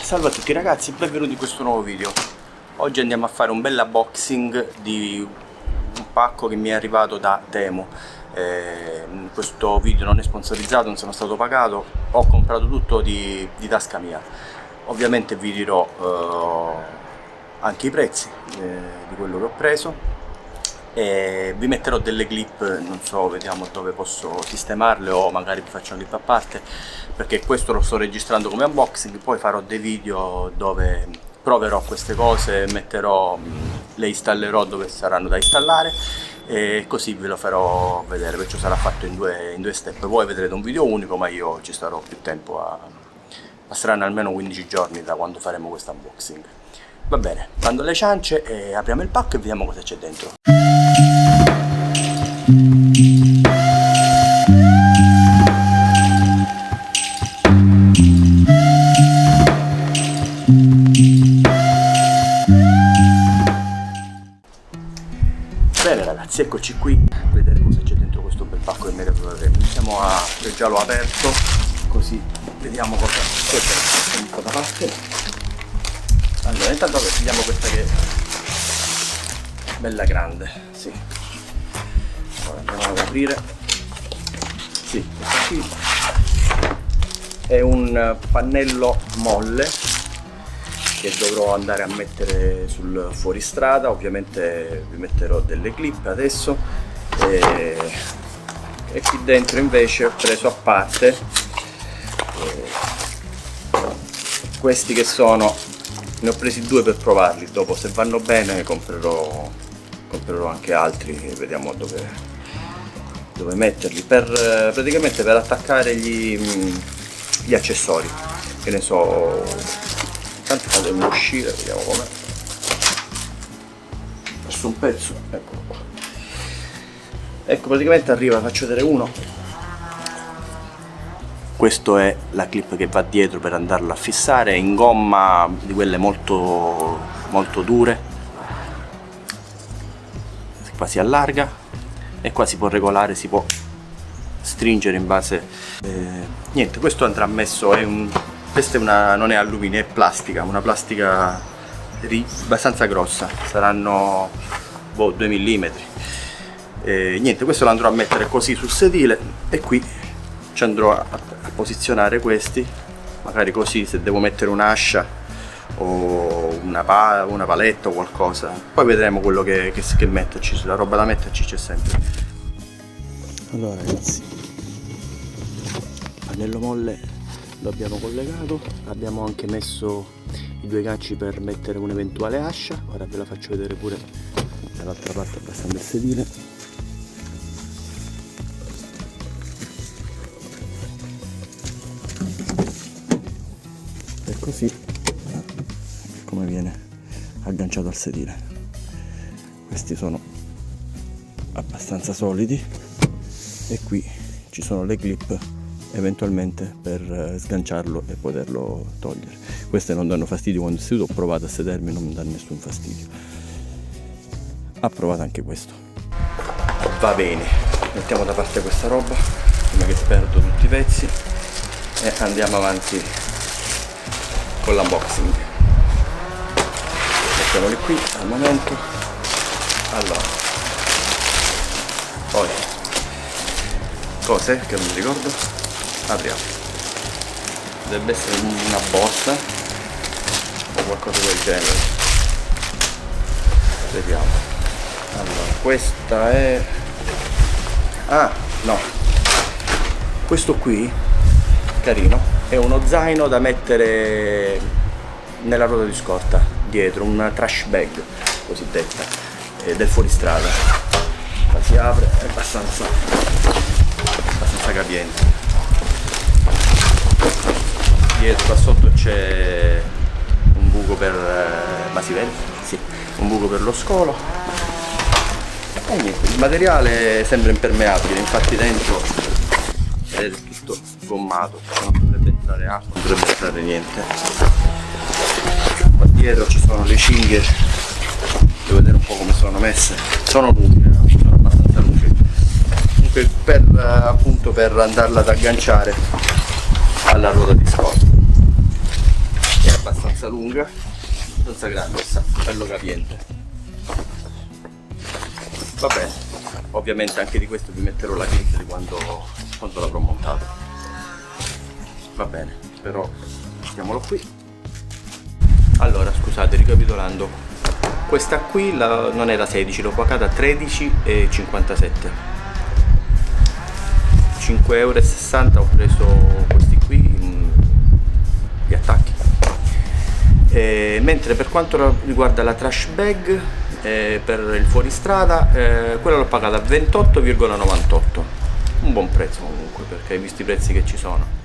Salve a tutti ragazzi, benvenuti in questo nuovo video. Oggi andiamo a fare un bel unboxing di un pacco che mi è arrivato da Temu. Questo video non è sponsorizzato, non sono stato pagato, ho comprato tutto di tasca mia. Ovviamente vi dirò anche i prezzi di quello che ho preso. E vi metterò delle clip, non so, vediamo dove posso sistemarle o magari vi faccio una clip a parte, perché questo lo sto registrando come unboxing, poi farò dei video dove proverò queste cose, le installerò dove saranno da installare e così ve lo farò vedere, perciò sarà fatto in due step. Voi vedrete un video unico, ma io ci starò più tempo, passeranno almeno 15 giorni da quando faremo questo unboxing. Va bene, bando alle ciance e apriamo il pacco e vediamo cosa c'è dentro. Bene ragazzi, eccoci qui a vedere cosa c'è dentro questo bel pacco che mi arriva. Iniziamo già l'ho aperto, così vediamo cosa c'è dentro. Un po' da parte. Allora, intanto vediamo questa che è bella grande, sì. Ora andiamo ad aprire. Sì, questa qui è un pannello molle che dovrò andare a mettere sul fuoristrada. Ovviamente vi metterò delle clip adesso e qui dentro invece ho preso a parte questi che sono, ne ho presi due per provarli, dopo se vanno bene comprerò anche altri e vediamo dove metterli, praticamente per attaccare gli accessori, che ne so. Intanto fatemi uscire, vediamo com'è. Ho perso un pezzo, eccolo qua. Ecco, praticamente arriva, faccio vedere uno. Questo è la clip che va dietro per andarlo a fissare, in gomma di quelle molto, molto dure. Qua si allarga e qua si può regolare, si può stringere in base. Niente, questo andrà messo, questa non è alluminio, è plastica, una plastica abbastanza grossa, saranno 2 mm. Niente, questo lo andrò a mettere così sul sedile e qui ci andrò a posizionare questi, magari così se devo mettere un'ascia o una paletta o qualcosa, poi vedremo quello che metterci, la roba da metterci c'è sempre. Allora ragazzi, pannello molle lo abbiamo collegato, abbiamo anche messo i due ganci per mettere un'eventuale ascia. Ora ve la faccio vedere pure dall'altra parte abbassando il sedile. E così come viene agganciato al sedile. Questi sono abbastanza solidi e qui ci sono le clip eventualmente per sganciarlo e poterlo togliere. Queste non danno fastidio quando seduto, ho provato a sedermi, non mi dà nessun fastidio. Ha provato anche questo. Va bene, mettiamo da parte questa roba prima che perdo tutti i pezzi e andiamo avanti con l'unboxing. Mettiamoli qui al momento. Allora, poi cos'è che non mi ricordo? Apriamo. Deve essere una bossa o qualcosa del genere. Vediamo. Allora, questa è... ah, no. Questo qui, carino, è uno zaino da mettere nella ruota di scorta, dietro, una trash bag cosiddetta, del fuoristrada. La si apre, è abbastanza capiente. Dietro, qua sotto c'è un buco per ma si vede? Sì, un buco per lo scolo. E niente, il materiale sembra impermeabile, infatti dentro è tutto gommato, non dovrebbe entrare acqua, non dovrebbe entrare niente. Qua dietro ci sono le cinghie, devo vedere un po' come sono messe, sono lunghe, sono abbastanza lunghe. Comunque appunto per andarla ad agganciare alla ruota di scorta. È abbastanza abbastanza lunga, abbastanza grande, bello capiente. Va bene, ovviamente anche di questo vi metterò la clip di quando l'avrò montato. Va bene, però mettiamolo qui. Allora, scusate, ricapitolando, questa qui non era 16, l'ho pagata a 13,57 €. Ho preso questi qui, gli attacchi. Mentre per quanto riguarda la trash bag per il fuoristrada, quella l'ho pagata a 28,98, un buon prezzo comunque, perché hai visto i prezzi che ci sono.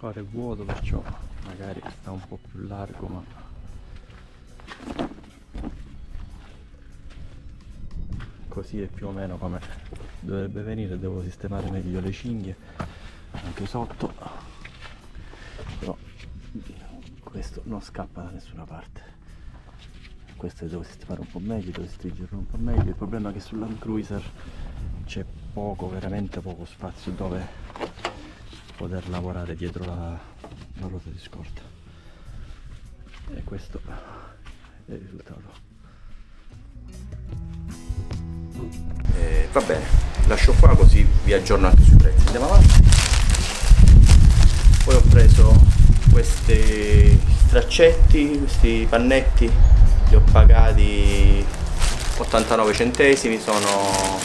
Ora è vuoto, perciò magari sta un po' più largo, ma così è più o meno come dovrebbe venire. Devo sistemare meglio le cinghie anche sotto, però questo non scappa da nessuna parte. Questo devo sistemare un po' meglio, devo stringerlo un po' meglio. Il problema è che sulla Land Cruiser c'è poco, veramente poco spazio dove poter lavorare dietro la ruota di scorta, e questo è il risultato. Va bene, lascio qua così vi aggiorno anche sui prezzi. Andiamo avanti. Poi ho preso questi straccetti, questi pannetti, li ho pagati 89 centesimi, sono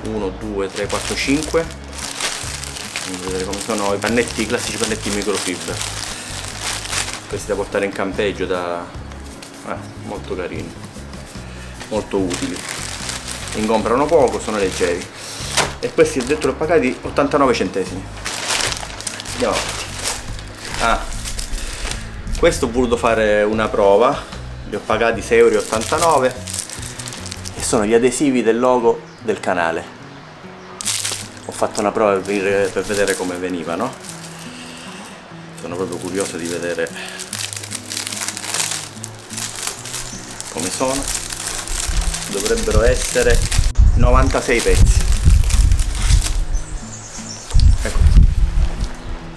1, 2, 3, 4, 5. Vedete come sono i pannetti, i classici pannetti in microfibra, questi da portare in campeggio, molto carini, molto utili, ingombrano poco, sono leggeri. E questi ho detto li ho pagati 89 centesimi. Andiamo avanti. Questo ho voluto fare una prova, li ho pagati 6,89 € e sono gli adesivi del logo del canale. Ho fatto una prova per vedere come venivano, sono proprio curioso di vedere come sono. Dovrebbero essere 96 pezzi, ecco,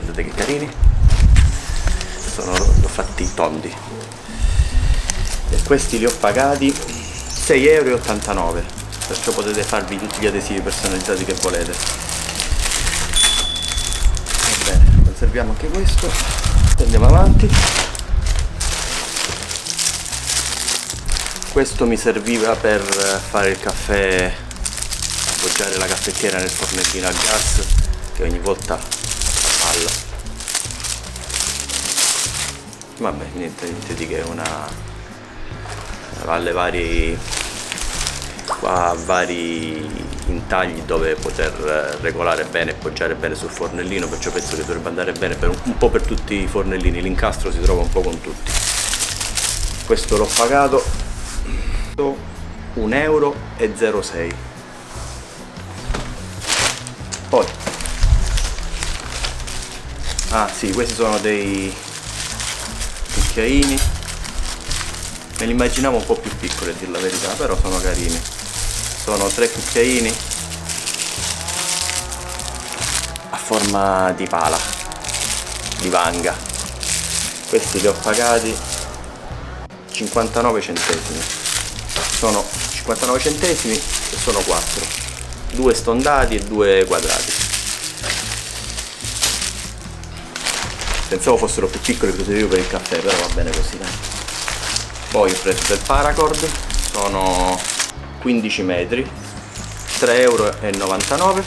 vedete che carini, l'ho fatti tondi, e questi li ho pagati 6,89 €, perciò potete farvi tutti gli adesivi personalizzati che volete. Va bene, conserviamo anche questo, andiamo avanti. Questo mi serviva per fare il caffè, appoggiare la caffettiera nel fornellino a gas che ogni volta falla. Vabbè, niente di che, ha vari intagli dove poter regolare bene e appoggiare bene sul fornellino, perciò penso che dovrebbe andare bene un po' per tutti i fornellini. L'incastro si trova un po' con tutti. Questo l'ho pagato 1,06 €. Poi sì, questi sono dei cucchiaini, me li immaginavo un po' più piccoli a dir la verità, però sono carini. Sono 3 cucchiaini a forma di pala, di vanga. Questi li ho pagati 59 centesimi. Sono 59 centesimi e sono 4. 2 stondati e 2 quadrati. Pensavo fossero più piccoli, li servivo per il caffè, però va bene così, dai. Poi ho preso del paracord, sono 15 metri, 3,99 €.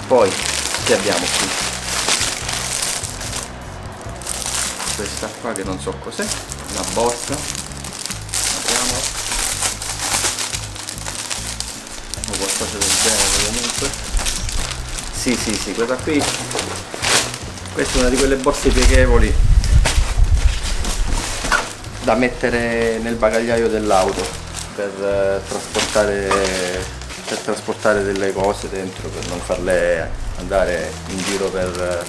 Poi che abbiamo qui? questa qua che non so cos'è, una borsa, apriamola, o qualcosa del genere comunque. Sì, questa qui, questa è una di quelle borse pieghevoli da mettere nel bagagliaio dell'auto per trasportare delle cose dentro, per non farle andare in giro per...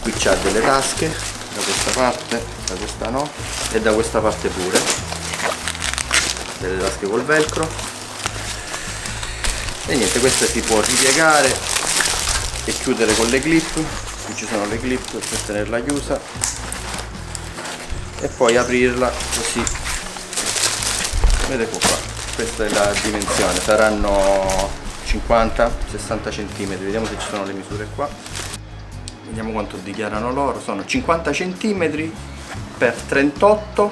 Qui c'ha delle tasche, da questa parte, da questa no, e da questa parte pure, delle tasche col velcro. E niente, questa si può ripiegare e chiudere con le clip. Qui ci sono le clip per tenerla chiusa e poi aprirla così. Vedete qua, questa è la dimensione, saranno 50-60 cm, vediamo se ci sono le misure qua. Vediamo quanto dichiarano loro, sono 50 cm per 38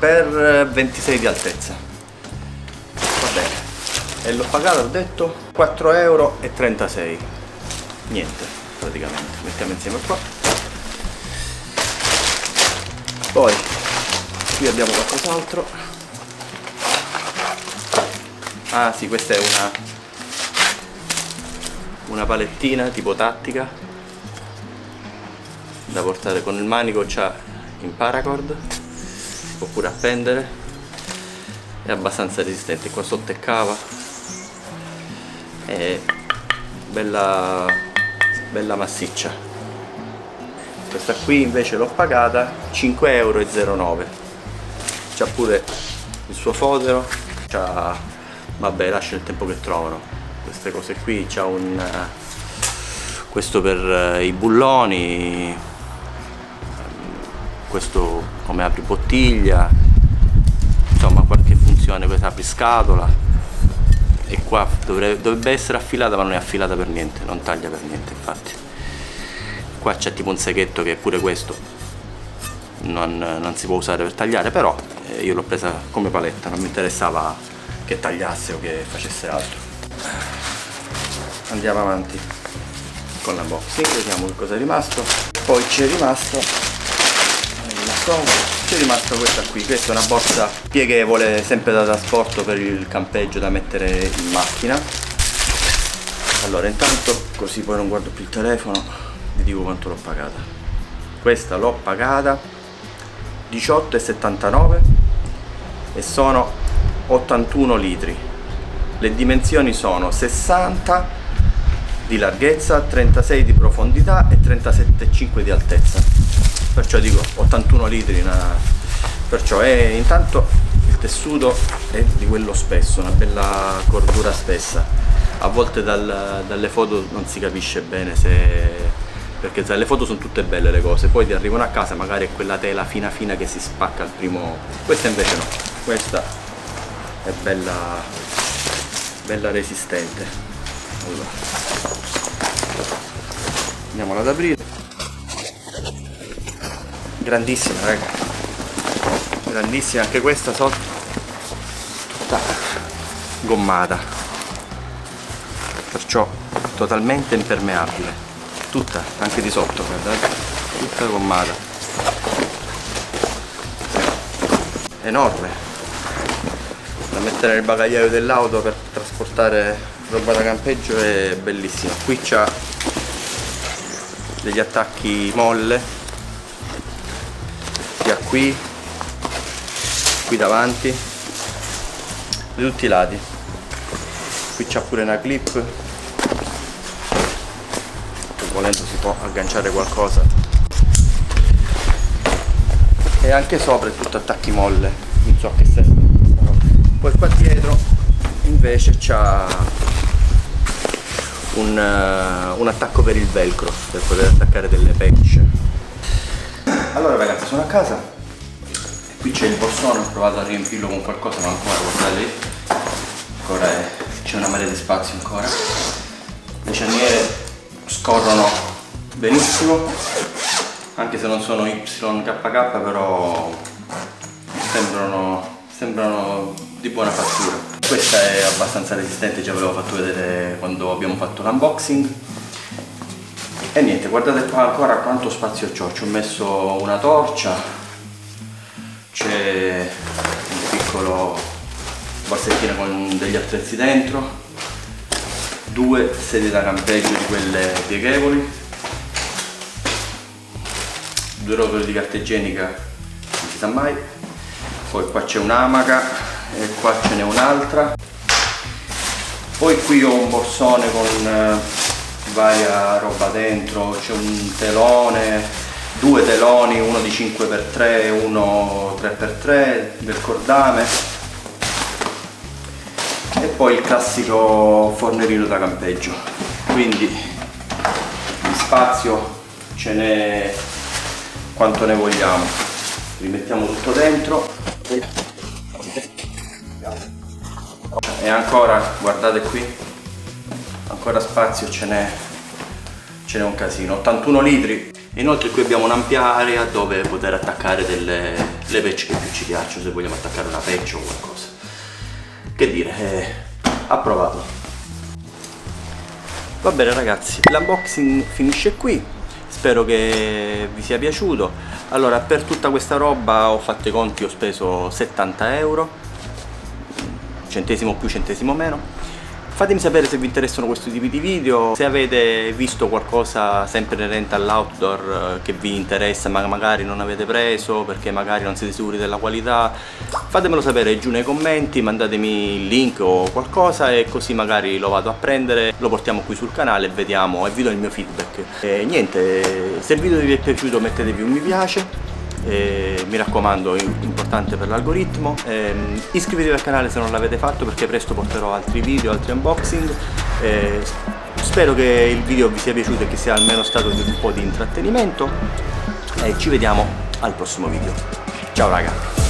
per 26 di altezza. Va bene, e l'ho pagato, ho detto 4,36 €, niente praticamente. Mettiamo insieme qua, poi qui abbiamo qualcos'altro. Ah sì, questa è una palettina tipo tattica da portare con il manico, c'ha in paracord, si può pure appendere, è abbastanza resistente. Qua sotto è cava, è bella massiccia. Questa qui invece l'ho pagata 5,09 €, c'ha pure il suo fodero, vabbè, lascia il tempo che trovano queste cose qui. C'ha questo per i bulloni, questo come apri bottiglia, insomma qualche funzione, questa apri scatola. E qua dovrebbe essere affilata, ma non è affilata per niente, non taglia per niente. Infatti qua c'è tipo un seghetto che pure questo non si può usare per tagliare, però io l'ho presa come paletta, non mi interessava che tagliasse o che facesse altro. Andiamo avanti con l'unboxing, vediamo che cosa è rimasto. Poi c'è rimasta questa qui, questa è una borsa pieghevole, sempre da trasporto per il campeggio, da mettere in macchina. Allora, intanto, così poi non guardo più il telefono, vi dico quanto l'ho pagata. Questa l'ho pagata 18,79 € e sono 81 litri. Le dimensioni sono 60 di larghezza, 36 di profondità e 37,5 di altezza. Perciò dico 81 litri, perciò intanto il tessuto è di quello spesso, una bella cordura spessa. A volte dalle foto non si capisce bene perché dalle foto sono tutte belle le cose, poi ti arrivano a casa magari è quella tela fina che si spacca al primo. Questa invece no, questa è bella resistente. Allora, andiamola ad aprire. Grandissima, raga, grandissima, anche questa sotto tutta gommata, perciò totalmente impermeabile, tutta, anche di sotto, guardate, tutta gommata, enorme, da mettere nel bagagliaio dell'auto per trasportare roba da campeggio, è bellissima. Qui c'ha degli attacchi molle, qui davanti, di tutti i lati. Qui c'ha pure una clip, volendo si può agganciare qualcosa, e anche sopra è tutto attacchi molle, non so che serve. Poi qua dietro invece c'ha un attacco per il velcro, per poter attaccare delle patch. Allora ragazzi, sono a casa, qui c'è il borsone, ho provato a riempirlo con qualcosa, ma ancora, guardate lì, ancora c'è una marea di spazio ancora. Le cerniere scorrono benissimo, anche se non sono YKK, però sembrano di buona fattura. Questa è abbastanza resistente, già ve l'avevo fatto vedere quando abbiamo fatto l'unboxing. E niente, guardate qua ancora quanto spazio c'ho. Ci ho messo una torcia, c'è un piccolo vassettina con degli attrezzi dentro, 2 sedie da campeggio di quelle pieghevoli, 2 rotoli di carta igienica, non si sa mai, poi qua c'è un'amaca e qua ce n'è un'altra, poi qui ho un borsone con varia roba dentro, c'è un telone, 2 teloni, uno di 5x3, uno 3x3 del cordame e poi il classico fornerino da campeggio. Quindi di spazio ce n'è quanto ne vogliamo. Rimettiamo tutto dentro e ancora, guardate qui, ancora spazio ce n'è un casino, 81 litri. Inoltre qui abbiamo un'ampia area dove poter attaccare le pecce che più ci piacciono, se vogliamo attaccare una peccia o qualcosa. Che dire, approvato. Va bene ragazzi, l'unboxing finisce qui, spero che vi sia piaciuto. Allora, per tutta questa roba ho fatto i conti, ho speso 70 euro, centesimo più centesimo meno. Fatemi sapere se vi interessano questo tipo di video, se avete visto qualcosa sempre inerente all'outdoor che vi interessa ma magari non avete preso perché magari non siete sicuri della qualità, fatemelo sapere giù nei commenti, mandatemi il link o qualcosa e così magari lo vado a prendere, lo portiamo qui sul canale e vediamo e vi do il mio feedback. E niente, se il video vi è piaciuto mettetevi un mi piace. Mi raccomando, importante per l'algoritmo, iscrivetevi al canale se non l'avete fatto perché presto porterò altri video, altri unboxing. Spero che il video vi sia piaciuto e che sia almeno stato di un po' di intrattenimento e ci vediamo al prossimo video. Ciao raga!